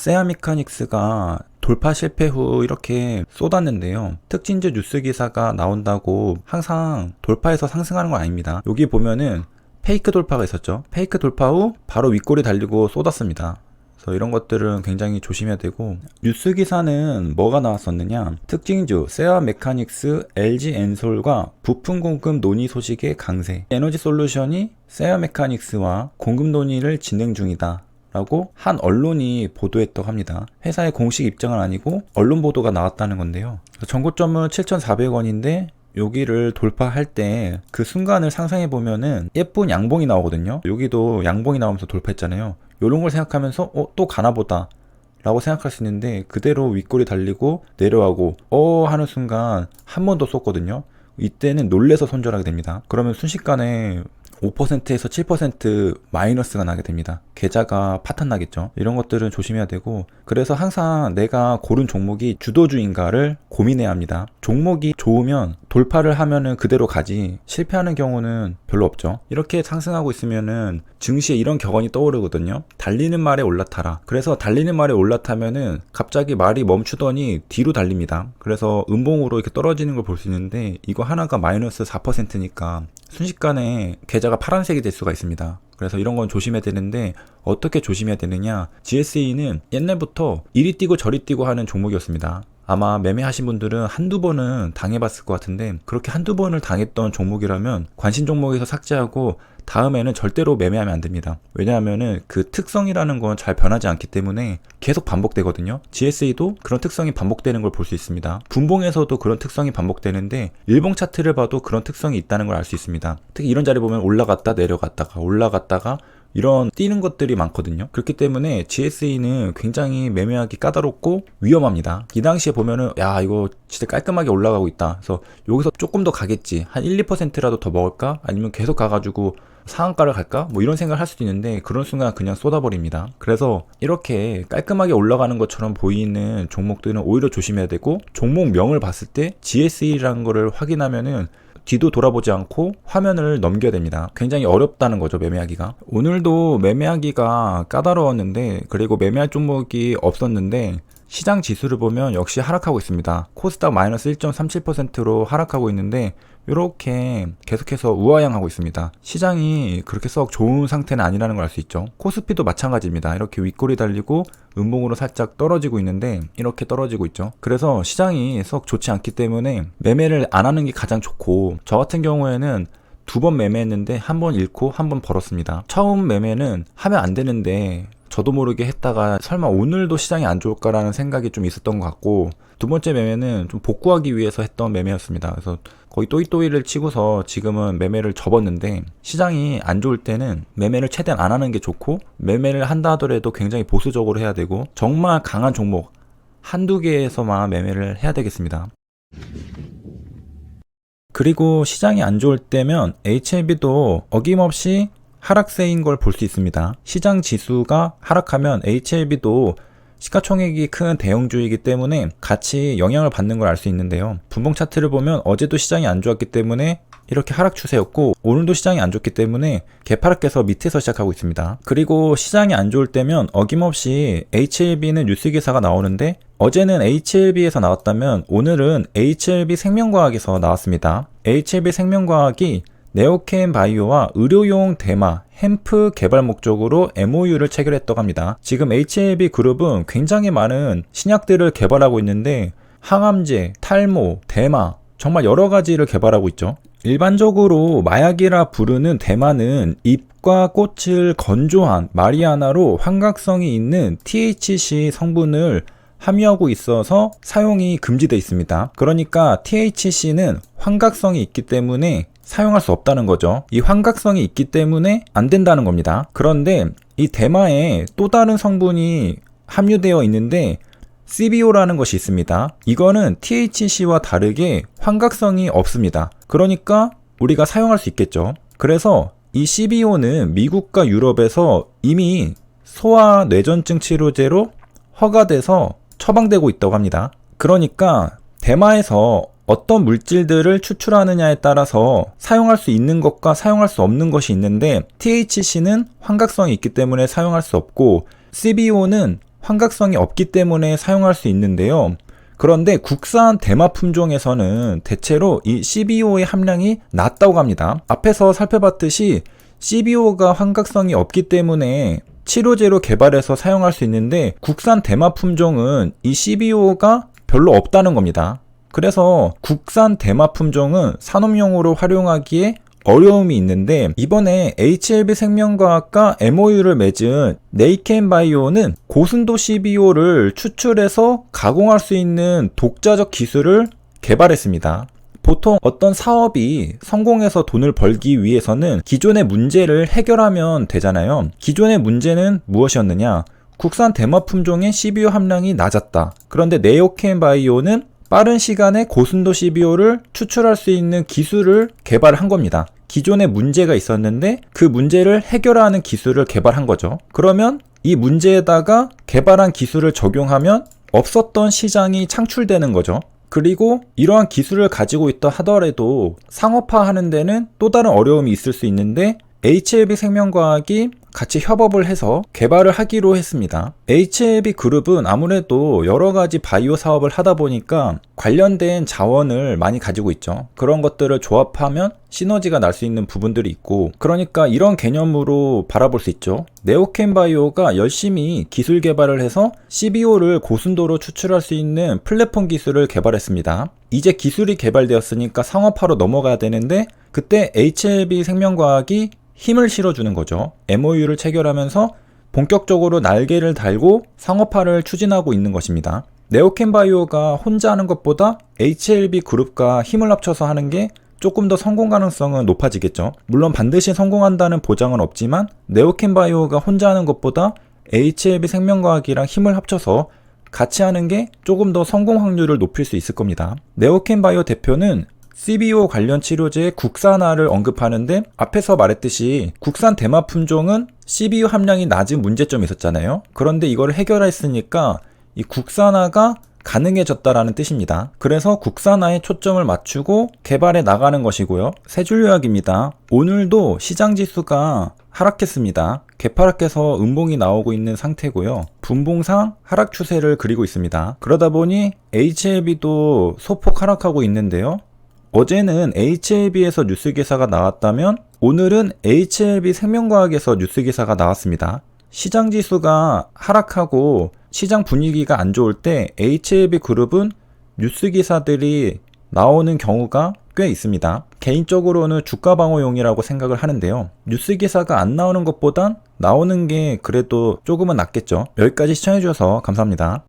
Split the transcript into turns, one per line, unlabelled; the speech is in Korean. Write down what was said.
세아메카닉스가 돌파 실패 후 이렇게 쏟았는데요. 특징주 뉴스 기사가 나온다고 항상 돌파해서 상승하는 건 아닙니다. 여기 보면은 페이크 돌파가 있었죠. 페이크 돌파 후 바로 윗골이 달리고 쏟았습니다. 그래서 이런 것들은 굉장히 조심해야 되고, 뉴스 기사는 뭐가 나왔었느냐, 특징주 세아메카닉스 LG엔솔과 부품 공급 논의 소식의 강세, 에너지솔루션이 세아메카닉스와 공급 논의를 진행 중이다 라고 한 언론이 보도했다고 합니다. 회사의 공식 입장은 아니고 언론 보도가 나왔다는 건데요. 전고점은 7,400원인데 여기를 돌파할 때 그 순간을 상상해 보면은 예쁜 양봉이 나오거든요. 여기도 양봉이 나오면서 돌파했잖아요. 이런 걸 생각하면서 또 가나보다 라고 생각할 수 있는데, 그대로 윗골이 달리고 내려가고 하는 순간 한 번 더 쏟거든요. 이때는 놀래서 손절하게 됩니다. 그러면 순식간에 5%에서 7% 마이너스가 나게 됩니다. 계좌가 파탄 나겠죠. 이런 것들은 조심해야 되고, 그래서 항상 내가 고른 종목이 주도주인가를 고민해야 합니다. 종목이 좋으면 돌파를 하면은 그대로 가지, 실패하는 경우는 별로 없죠. 이렇게 상승하고 있으면은 증시에 이런 격언이 떠오르거든요. 달리는 말에 올라타라. 그래서 달리는 말에 올라타면은 갑자기 말이 멈추더니 뒤로 달립니다. 그래서 음봉으로 이렇게 떨어지는 걸 볼 수 있는데, 이거 하나가 마이너스 4%니까 순식간에 계좌가 파란색이 될 수가 있습니다. 그래서 이런 건 조심해야 되는데, 어떻게 조심해야 되느냐, GSE는 옛날부터 이리 뛰고 저리 뛰고 하는 종목이었습니다. 아마 매매하신 분들은 한두 번은 당해봤을 것 같은데, 그렇게 한두 번을 당했던 종목이라면 관심 종목에서 삭제하고 다음에는 절대로 매매하면 안 됩니다. 왜냐하면은 그 특성이라는 건 잘 변하지 않기 때문에 계속 반복되거든요. GSE도 그런 특성이 반복되는 걸 볼 수 있습니다. 분봉에서도 그런 특성이 반복되는데, 일봉 차트를 봐도 그런 특성이 있다는 걸 알 수 있습니다. 특히 이런 자리 보면 올라갔다 내려갔다가 올라갔다가 이런 뛰는 것들이 많거든요. 그렇기 때문에 GSE는 굉장히 매매하기 까다롭고 위험합니다. 이 당시에 보면은 이거 진짜 깔끔하게 올라가고 있다, 그래서 여기서 조금 더 가겠지, 한 1, 2%라도 더 먹을까, 아니면 계속 가가지고 상한가를 갈까, 이런 생각을 할 수도 있는데, 그런 순간 그냥 쏟아버립니다. 그래서 이렇게 깔끔하게 올라가는 것처럼 보이는 종목들은 오히려 조심해야 되고, 종목명을 봤을 때 GSE라는 거를 확인하면은 뒤도 돌아보지 않고 화면을 넘겨야 됩니다. 굉장히 어렵다는 거죠, 매매하기가. 오늘도 매매하기가 까다로웠는데, 그리고 매매할 종목이 없었는데, 시장 지수를 보면 역시 하락하고 있습니다. 코스닥 마이너스 1.37%로 하락하고 있는데, 이렇게 계속해서 우하향하고 있습니다. 시장이 그렇게 썩 좋은 상태는 아니라는 걸 알 수 있죠. 코스피도 마찬가지입니다. 이렇게 윗골이 달리고 음봉으로 살짝 떨어지고 있는데, 이렇게 떨어지고 있죠. 그래서 시장이 썩 좋지 않기 때문에 매매를 안 하는 게 가장 좋고, 저 같은 경우에는 2번 매매했는데 한 번 잃고 한 번 벌었습니다. 처음 매매는 하면 안 되는데 저도 모르게 했다가 설마 오늘도 시장이 안 좋을까라는 생각이 좀 있었던 것 같고, 두 번째 매매는 좀 복구하기 위해서 했던 매매였습니다. 그래서 거의 또이또이를 치고서 지금은 매매를 접었는데, 시장이 안 좋을 때는 매매를 최대한 안 하는 게 좋고, 매매를 한다 하더라도 굉장히 보수적으로 해야 되고, 정말 강한 종목 한두 개에서만 매매를 해야 되겠습니다. 그리고 시장이 안 좋을 때면 HLB도 어김없이 하락세인 걸 볼 수 있습니다. 시장 지수가 하락하면 HLB도 시가총액이 큰 대형주이기 때문에 같이 영향을 받는 걸 알 수 있는데요. 분봉 차트를 보면 어제도 시장이 안 좋았기 때문에 이렇게 하락 추세였고, 오늘도 시장이 안 좋기 때문에 개파락해서 밑에서 시작하고 있습니다. 그리고 시장이 안 좋을 때면 어김없이 HLB는 뉴스 기사가 나오는데, 어제는 HLB에서 나왔다면 오늘은 HLB 생명과학에서 나왔습니다. HLB 생명과학이 네오케인 바이오와 의료용 대마, 햄프 개발 목적으로 MOU를 체결했다고 합니다. 지금 HLB 그룹은 굉장히 많은 신약들을 개발하고 있는데, 항암제, 탈모, 대마, 정말 여러 가지를 개발하고 있죠. 일반적으로 마약이라 부르는 대마는 잎과 꽃을 건조한 마리아나로 환각성이 있는 THC 성분을 함유하고 있어서 사용이 금지되어 있습니다. 그러니까 THC는 환각성이 있기 때문에 사용할 수 없다는 거죠. 이 환각성이 있기 때문에 안 된다는 겁니다. 그런데 이 대마에 또 다른 성분이 함유되어 있는데 CBO라는 것이 있습니다. 이거는 THC와 다르게 환각성이 없습니다. 그러니까 우리가 사용할 수 있겠죠. 그래서 이 CBO는 미국과 유럽에서 이미 소아뇌전증 치료제로 허가돼서 처방되고 있다고 합니다. 그러니까 대마에서 어떤 물질들을 추출하느냐에 따라서 사용할 수 있는 것과 사용할 수 없는 것이 있는데, THC는 환각성이 있기 때문에 사용할 수 없고, CBO는 환각성이 없기 때문에 사용할 수 있는데요. 그런데 국산 대마 품종에서는 대체로 이 CBO의 함량이 낮다고 합니다. 앞에서 살펴봤듯이 CBO가 환각성이 없기 때문에 치료제로 개발해서 사용할 수 있는데 국산 대마 품종은 이 CBO가 별로 없다는 겁니다. 그래서 국산 대마 품종은 산업용으로 활용하기에 어려움이 있는데 이번에 HLB 생명과학과 MOU를 맺은 네이켄바이오는 고순도 CBO를 추출해서 가공할 수 있는 독자적 기술을 개발했습니다. 보통 어떤 사업이 성공해서 돈을 벌기 위해서는 기존의 문제를 해결하면 되잖아요. 기존의 문제는 무엇이었느냐? 국산 대마 품종의 CBO 함량이 낮았다. 그런데 네오켄바이오는 빠른 시간에 고순도 CBO를 추출할 수 있는 기술을 개발한 겁니다. 기존에 문제가 있었는데 그 문제를 해결하는 기술을 개발한 거죠. 그러면 이 문제에다가 개발한 기술을 적용하면 없었던 시장이 창출되는 거죠. 그리고 이러한 기술을 가지고 있다 하더라도 상업화하는 데는 또 다른 어려움이 있을 수 있는데 HLB 생명과학이 같이 협업을 해서 개발을 하기로 했습니다. HLB 그룹은 아무래도 여러 가지 바이오 사업을 하다 보니까 관련된 자원을 많이 가지고 있죠. 그런 것들을 조합하면 시너지가 날 수 있는 부분들이 있고, 그러니까 이런 개념으로 바라볼 수 있죠. 네오켄바이오가 열심히 기술 개발을 해서 CBO를 고순도로 추출할 수 있는 플랫폼 기술을 개발했습니다. 이제 기술이 개발되었으니까 상업화로 넘어가야 되는데 그때 HLB 생명과학이 힘을 실어주는 거죠. MOU를 체결하면서 본격적으로 날개를 달고 상업화를 추진하고 있는 것입니다. 네오켄바이오가 혼자 하는 것보다 HLB 그룹과 힘을 합쳐서 하는 게 조금 더 성공 가능성은 높아지겠죠. 물론 반드시 성공한다는 보장은 없지만 네오켄바이오가 혼자 하는 것보다 HLB 생명과학이랑 힘을 합쳐서 같이 하는 게 조금 더 성공 확률을 높일 수 있을 겁니다. 네오켄바이오 대표는 CBO 관련 치료제의 국산화를 언급하는데 앞에서 말했듯이 국산 대마 품종은 CBO 함량이 낮은 문제점이 있었잖아요. 그런데 이걸 해결했으니까 이 국산화가 가능해졌다라는 뜻입니다. 그래서 국산화에 초점을 맞추고 개발해 나가는 것이고요. 세 줄 요약입니다. 오늘도 시장 지수가 하락했습니다. 개파락해서 음봉이 나오고 있는 상태고요. 분봉상 하락 추세를 그리고 있습니다. 그러다 보니 HLB도 소폭 하락하고 있는데요. 어제는 HLB에서 뉴스 기사가 나왔다면 오늘은 HLB 생명과학에서 뉴스 기사가 나왔습니다. 시장 지수가 하락하고 시장 분위기가 안 좋을 때 HLB 그룹은 뉴스 기사들이 나오는 경우가 꽤 있습니다. 개인적으로는 주가 방어용이라고 생각을 하는데요. 뉴스 기사가 안 나오는 것보단 나오는 게 그래도 조금은 낫겠죠. 여기까지 시청해주셔서 감사합니다.